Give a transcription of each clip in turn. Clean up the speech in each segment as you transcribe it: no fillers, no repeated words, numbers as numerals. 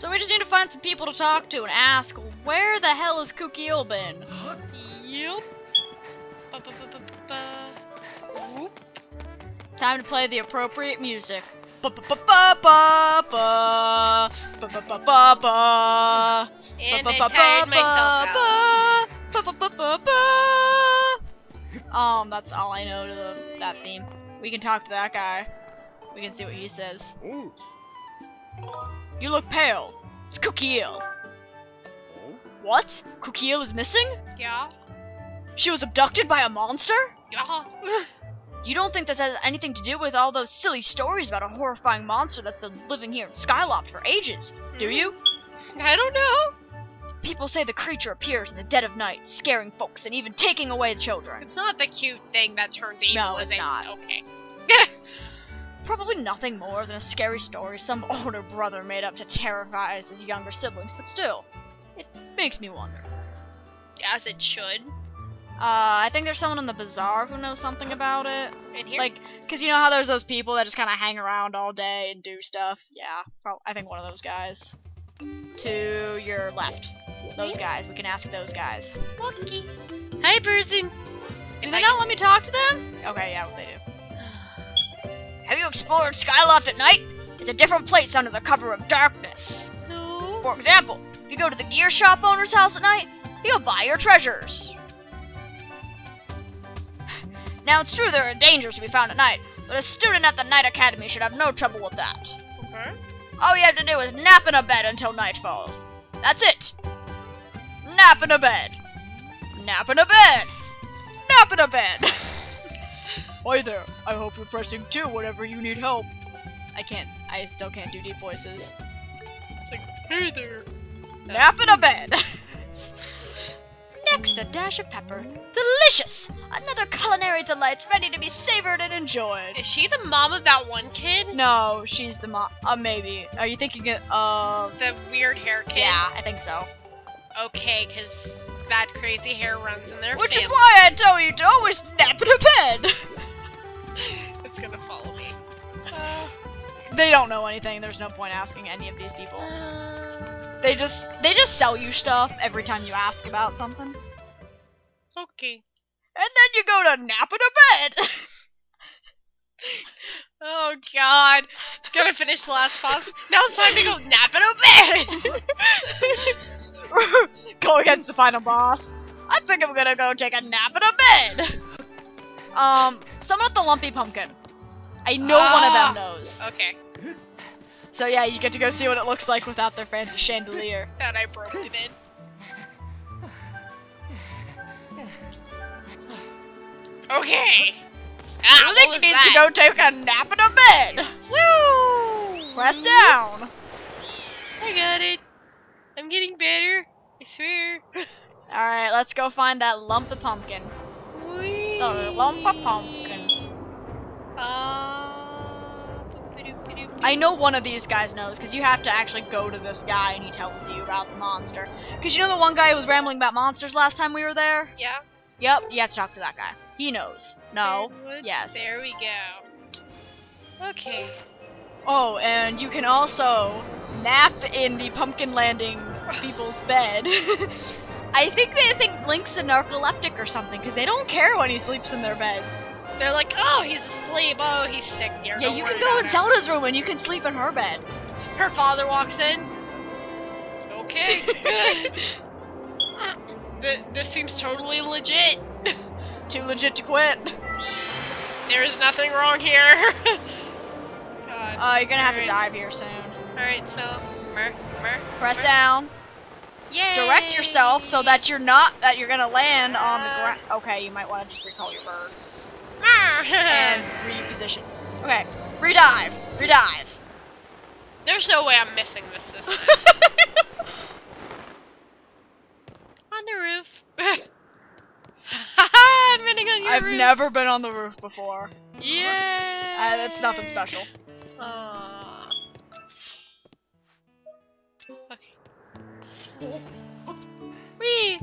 So we just need to find some people to talk to and ask, where the hell has Kukio been? Yup. Time to play the appropriate music. And I tired myself out. That's all I know to that theme. We can talk to that guy. We can see what he says. You look pale. It's Kukio. What? Kukio is missing? Yeah. She was abducted by a monster? Yeah. You don't think this has anything to do with all those silly stories about a horrifying monster that's been living here in Skyloft for ages, do you? I don't know. People say the creature appears in the dead of night, scaring folks and even taking away the children. It's not the cute thing that turns evil, No, is it's it? not. Okay. Probably nothing more than a scary story some older brother made up to terrify his younger siblings, but still, it makes me wonder. As it should. I think there's someone in the bazaar who knows something about it. In here? Like, cause you know how there's those people that just kind of hang around all day and do stuff? Yeah, I think one of those guys. To your left. Those guys. We can ask those guys. Lucky. Hi, person. Do they not let me talk to them? Okay, yeah, they do. Have you explored Skyloft at night? It's a different place under the cover of darkness. No. For example, if you go to the gear shop owner's house at night, he'll buy your treasures. Now, it's true there are dangers to be found at night, but a student at the Night Academy should have no trouble with that. Okay. All you have to do is nap in a bed until nightfall. That's it. Nap in a bed. Nap in a bed. Nap in a bed. Hi there. I hope you're pressing 2 whenever you need help. I still can't do deep voices. It's like, hey there. Nap in a bed. Next, a dash of pepper. Delicious! Another culinary delight ready to be savored and enjoyed. Is she the mom of that one kid? No, she's the mom. Maybe. Are you thinking of... The weird hair kid? Yeah, I think so. Okay, because that crazy hair runs in their Which family. is why I tell you to always nap in a bed! It's gonna follow me. They don't know anything. There's no point asking any of these people. They just sell you stuff every time you ask about something. Okay. And then you go to nap in a bed! Oh god. Gotta finish the last boss. Now it's time to go nap in a bed! Go against the final boss. I think I'm gonna go take a nap in a bed! Someone with the lumpy pumpkin. I know one of them knows. Okay. So yeah, you get to go see what it looks like without their fancy chandelier. Thought I broke it in. Okay. I think you need to go take a nap in a bed! Woo! Press down! I got it. I'm getting better. I swear. Alright, let's go find that lump of pumpkin. Whee! The lump of pumpkin. I know one of these guys knows, because you have to actually go to this guy and he tells you about the monster. Because you know the one guy who was rambling about monsters last time we were there? Yeah. Yep, you have to talk to that guy. He knows. No. Yes. There we go. Okay. Oh, and you can also nap in the Pumpkin Landing people's bed. I think they think Link's a narcoleptic or something, because they don't care when he sleeps in their beds. They're like, oh, he's asleep. Oh, he's sick. Yeah, you can go in Zelda's room and you can sleep in her bed. Her father walks in. Okay, good. This seems totally legit. Too legit to quit. There's nothing wrong here. God. You're gonna have to dive here soon. Alright, so, Press down. Yay! Direct yourself so that you're gonna land on the ground. Okay, you might want to just recall your bird. And reposition. Okay, redive. Redive. There's no way I'm missing this time. On the roof. I'm running on your roof. I've never been on the roof before. Yeah. That's nothing special. Okay. Whee!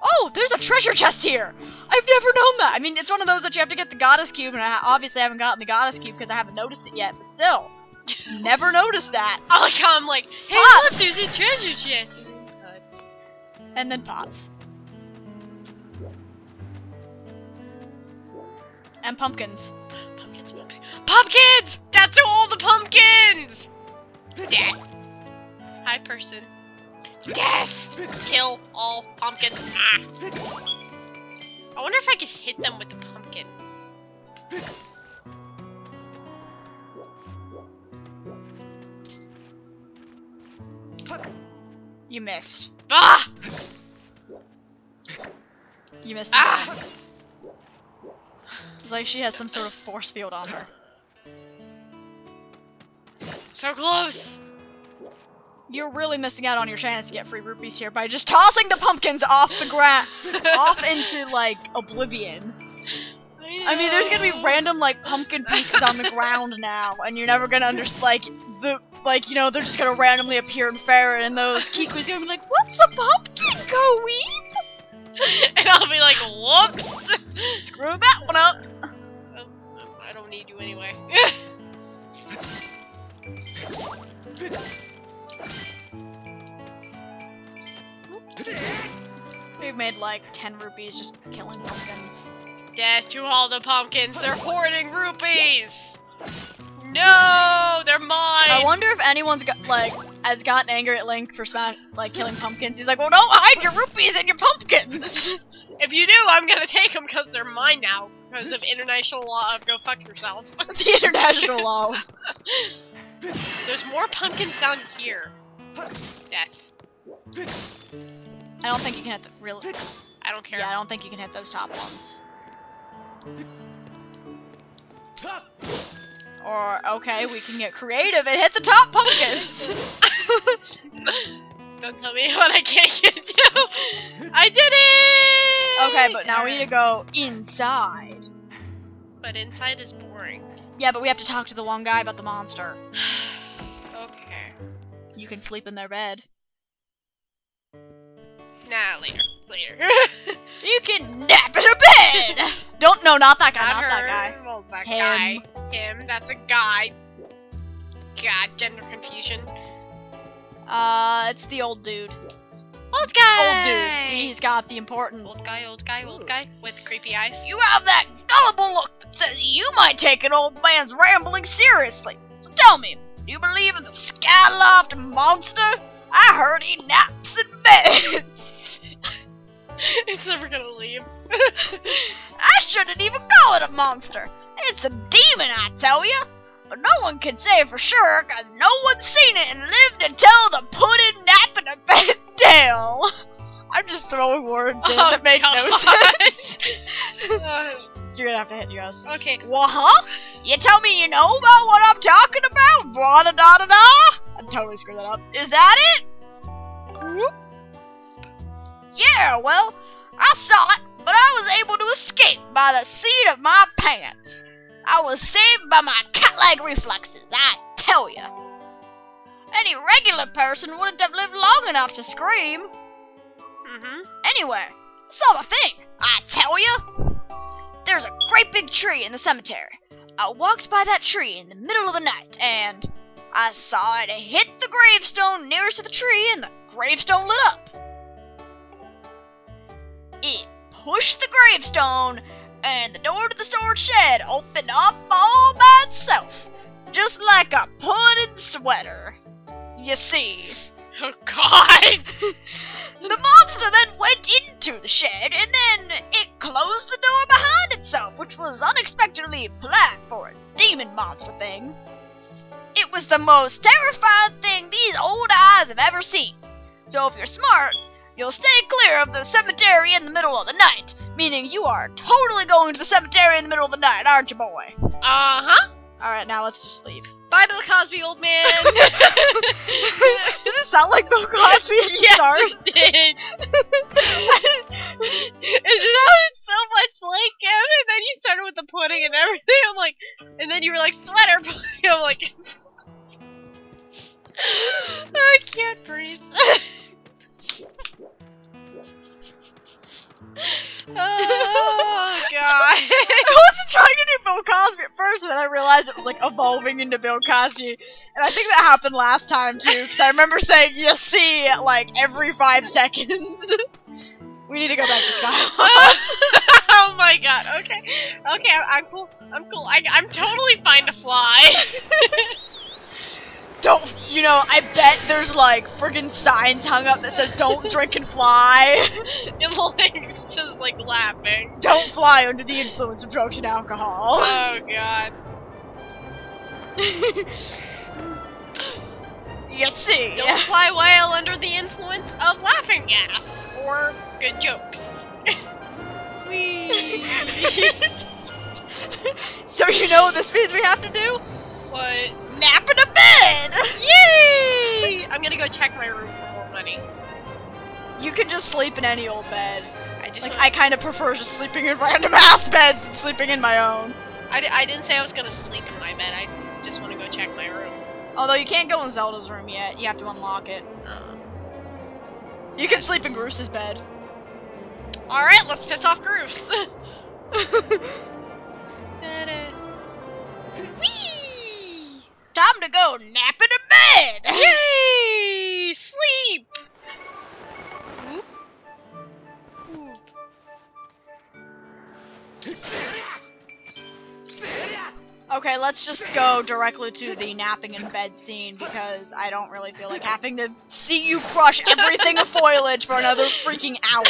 Oh, there's a treasure chest here! I've never known that! I mean, it's one of those that you have to get the goddess cube, and I obviously haven't gotten the goddess cube because I haven't noticed it yet, but still. Never noticed that. I like how I'm like, hey, Pots. look, there's a treasure chest. And then pots. And pumpkins. Pumpkins, pumpkins. Pumpkins! That's all the pumpkins! Death. Hi, person. Death! Kill all pumpkins. Ah. I wonder if I could hit them with the pumpkin. You missed. Ah! You missed. Ah! It's like she has some sort of force field on her. So close! You're really missing out on your chance to get free rupees here by just tossing the pumpkins off the ground, off into, like, oblivion. I mean, there's gonna be random, like, pumpkin pieces on the ground now, and you're never gonna understand, like, you know, they're just gonna randomly appear in Farron, and those Kiku's gonna be like, what's a pumpkin going? And I'll be like, whoops! Screw that one up! Well, I don't need you anyway. We've made like 10 rupees just killing pumpkins. Death to all the pumpkins! They're hoarding rupees! No! They're mine! I wonder if anyone's has gotten angry at Link for killing pumpkins. He's like, well, don't hide your rupees and your pumpkins! If you do, I'm gonna take them because they're mine now. Because of international law of go fuck yourself. The international law. There's more pumpkins down here. Death. I don't think you can hit the real. I don't care. Yeah, I don't think you can hit those top ones. Or, okay, we can get creative and hit the top pumpkins! Don't tell me what I can't get to! I did it! Okay, but now we need to go inside. But inside is boring. Yeah, but we have to talk to the one guy about the monster. Okay. You can sleep in their bed. Nah, later. Later. You can nap in a bed! No, not that guy, not that guy. Well, that Him. guy. Him, that's a guy. God, gender confusion. It's the old dude. Old guy! Old dude. He's got the important... Old guy with creepy eyes. You have that gullible look that says you might take an old man's rambling seriously. So tell me, do you believe in the Skyloft monster? I heard he naps in bed. It's never gonna leave. I shouldn't even call it a monster. It's a demon, I tell you. But no one can say for sure, cause no one's seen it and lived until the pudding nap in a bed tale. I'm just throwing words in that make no sense. You're gonna have to hit yours. Okay. What? You tell me you know about what I'm talking about? Blah da da da da. I totally screwed that up. Is that it? Yeah, well, I saw it, but I was able to escape by the seat of my pants. I was saved by my cat-like reflexes, I tell ya. Any regular person wouldn't have lived long enough to scream. Anyway, I saw the thing, I tell ya. There's a great big tree in the cemetery. I walked by that tree in the middle of the night, and I saw it hit the gravestone nearest to the tree, and the gravestone lit up. It pushed the gravestone, and the door to the storage shed opened up all by itself, just like a pudding sweater. You see. Oh, God! The monster then went into the shed, and then it closed the door behind itself, which was unexpectedly polite for a demon monster thing. It was the most terrifying thing these old eyes have ever seen. So if you're smart, you'll stay clear of the cemetery in the middle of the night, meaning you are totally going to the cemetery in the middle of the night, aren't you, boy? Uh-huh. Alright, now let's just leave. Bye, Bill Cosby, old man. Does it sound like Bill Cosby? Yes, Sorry. it did. It sounded so much like him, and then you started with the pudding and everything. I'm like, and then you were like, sweater pudding. I'm like, I can't breathe. Oh, God. I wasn't trying to do Bill Cosby at first, and then I realized it was like evolving into Bill Cosby. And I think that happened last time too, because I remember saying "you see" like every 5 seconds. We need to go back to Skyward. Oh my god, okay. Okay, I'm cool. I'm cool. I'm totally fine to fly. Don't, you know, I bet there's like friggin' signs hung up that says "don't drink and fly." And Link's just like laughing. Don't fly under the influence of drugs and alcohol. Oh god. You see. Don't fly while under the influence of laughing gas or good jokes. Whee! So you know what this means we have to do? What? Nap in a bed! Yay! I'm gonna go check my room for more money. You can just sleep in any old bed. I I kind of prefer just sleeping in random ass beds than sleeping in my own. I didn't say I was gonna sleep in my bed. I just want to go check my room. Although you can't go in Zelda's room yet. You have to unlock it. You can sleep in Groos's bed. Alright, let's piss off Groose. Whee! Time to go nap in a bed! Yay! Sleep! Whoop. Whoop. Okay, let's just go directly to the napping in bed scene because I don't really feel like having to see you crush everything of foliage for another freaking hour.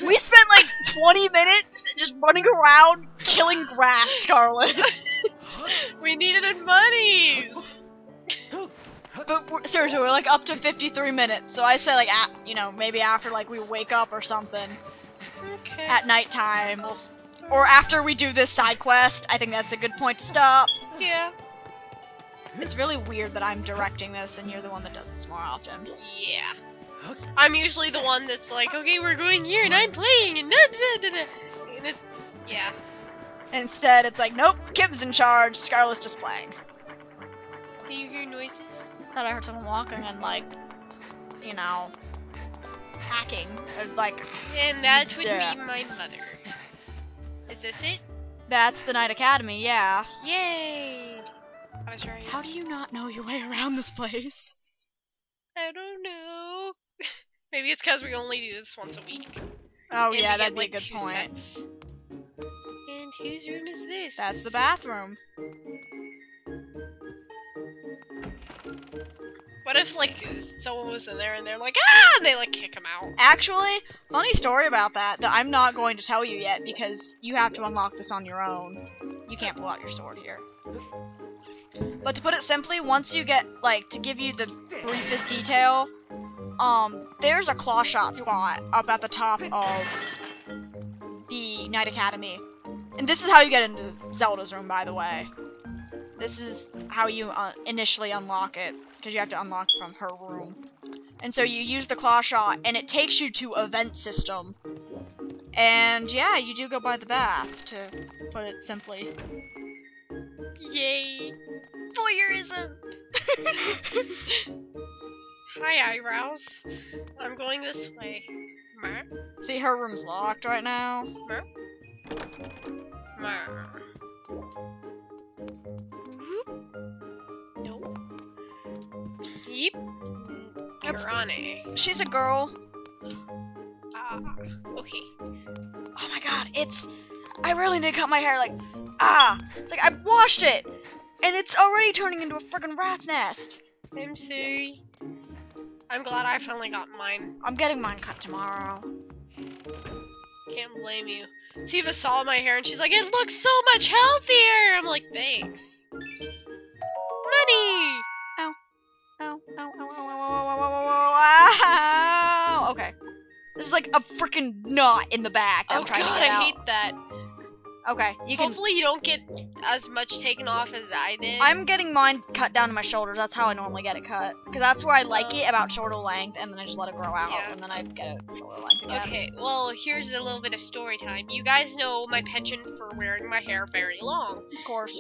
We spent like 20 minutes just running around killing grass, Scarlet. We needed money! But seriously, we're like up to 53 minutes, so I say like, you know, maybe after like we wake up or something. Okay. At nighttime, or after we do this side quest, I think that's a good point to stop. Yeah. It's really weird that I'm directing this and you're the one that does this more often. Yeah. I'm usually the one that's like, okay, we're going here and I'm playing and and it's, yeah. Instead, it's like, nope, Kim's in charge, Scarlet's just playing. Do you hear noises? Thought I heard someone walking and like, you know, hacking. Or like, And that would yeah. be my mother. Is this it? That's the Night Academy, yeah. Yay! I was right. How do you not know your way around this place? I don't know. Maybe it's because we only do this once a week. Oh And yeah, we that'd get, be a like, good 2 point. sets. And whose room is this? That's the bathroom. What if, like, someone was in there and they're like, ah! And they, like, kick him out. Actually, funny story about that I'm not going to tell you yet because you have to unlock this on your own. You can't pull out your sword here. But to put it simply, once you get, like, to give you the briefest detail, there's a claw shot spot up at the top of the Night Academy. And this is how you get into Zelda's room, by the way. This is how you initially unlock it, because you have to unlock from her room. And so you use the claw shot, and it takes you to a vent system. And yeah, you do go by the bath, to put it simply. Yay! Voyeurism! Hi, eyebrows. I'm going this way. Mer? See, her room's locked right now. Mer? Mer. Nope. Yep. You're on it. She's a girl. Ah, okay. Oh my god, I really need to cut my hair, like, it's like, I washed it! And it's already turning into a friggin' rat's nest! I'm sorry. I'm glad I finally got mine. I'm getting mine cut tomorrow. Can't blame you. Siva saw my hair and she's like, it looks so much healthier! I'm like, thanks. Money! Ow. Ow, ow, ow, ow, ow, ow, ow, ow, ow. Okay. There's like a freaking knot in the back that I'm trying to get out. I hate that. Okay, you can... Hopefully you don't get as much taken off as I did. I'm getting mine cut down to my shoulders. That's how I normally get it cut. Because that's where I like it, about shoulder length, and then I just let it grow out, Yeah. and then I get it shoulder length again. Okay, well, here's a little bit of story time. You guys know my penchant for wearing my hair very long. Of course.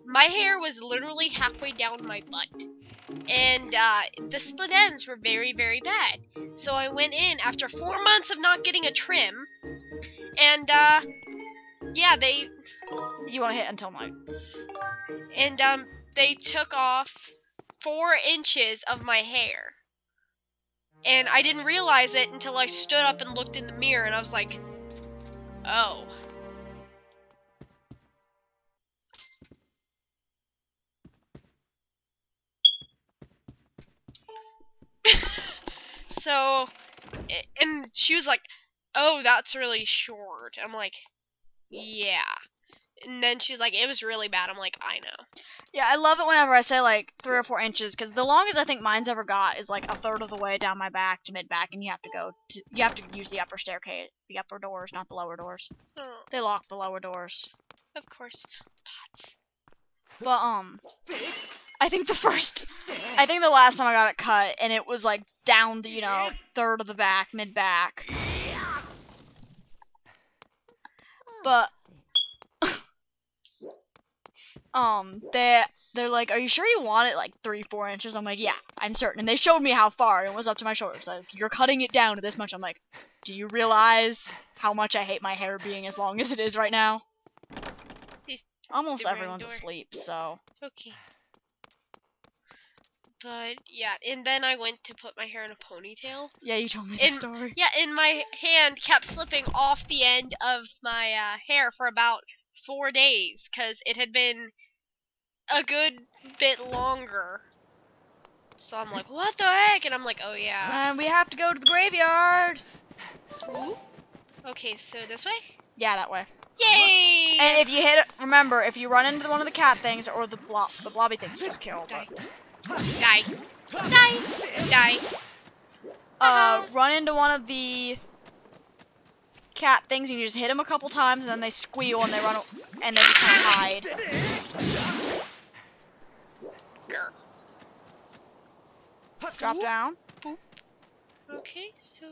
My hair was literally halfway down my butt. And, the split ends were very, very bad. So I went in after 4 months of not getting a trim, and, yeah, You want to hit until night. And they took off 4 inches of my hair. And I didn't realize it until I stood up and looked in the mirror, and I was like, oh. So, and she was like, oh, that's really short. I'm like, yeah. And then she's like, it was really bad. I'm like, I know. Yeah, I love it whenever I say, like, 3 or 4 inches, because the longest I think mine's ever got is, like, a third of the way down my back to mid-back, and you have to use the upper staircase, the upper doors, not the lower doors. Oh, They lock the lower doors. of course. But, I think the last time I got it cut, and it was, like, down the, you know, third of the back, mid-back. But, they're like, are you sure you want it, like, 3-4 inches? I'm like, yeah, I'm certain. And they showed me how far, and it was up to my shoulders. Like, you're cutting it down to this much. I'm like, do you realize how much I hate my hair being as long as it is right now? Almost everyone's asleep, so. Okay. But, yeah, and then I went to put my hair in a ponytail. Yeah, you told me the story. Yeah, and my hand kept slipping off the end of my hair for about 4 days, because it had been a good bit longer. So I'm like, what the heck? And I'm like, oh yeah. And we have to go to the graveyard. Ooh. Okay, so this way? Yeah, that way. Yay! And if you hit it, remember, if you run into one of the cat things or the blobby things, just kill them. Die. Die. Die. Run into one of the cat things and you just hit them a couple times and then they squeal and they run and they just kind of hide. Drop down. Boop. Okay, so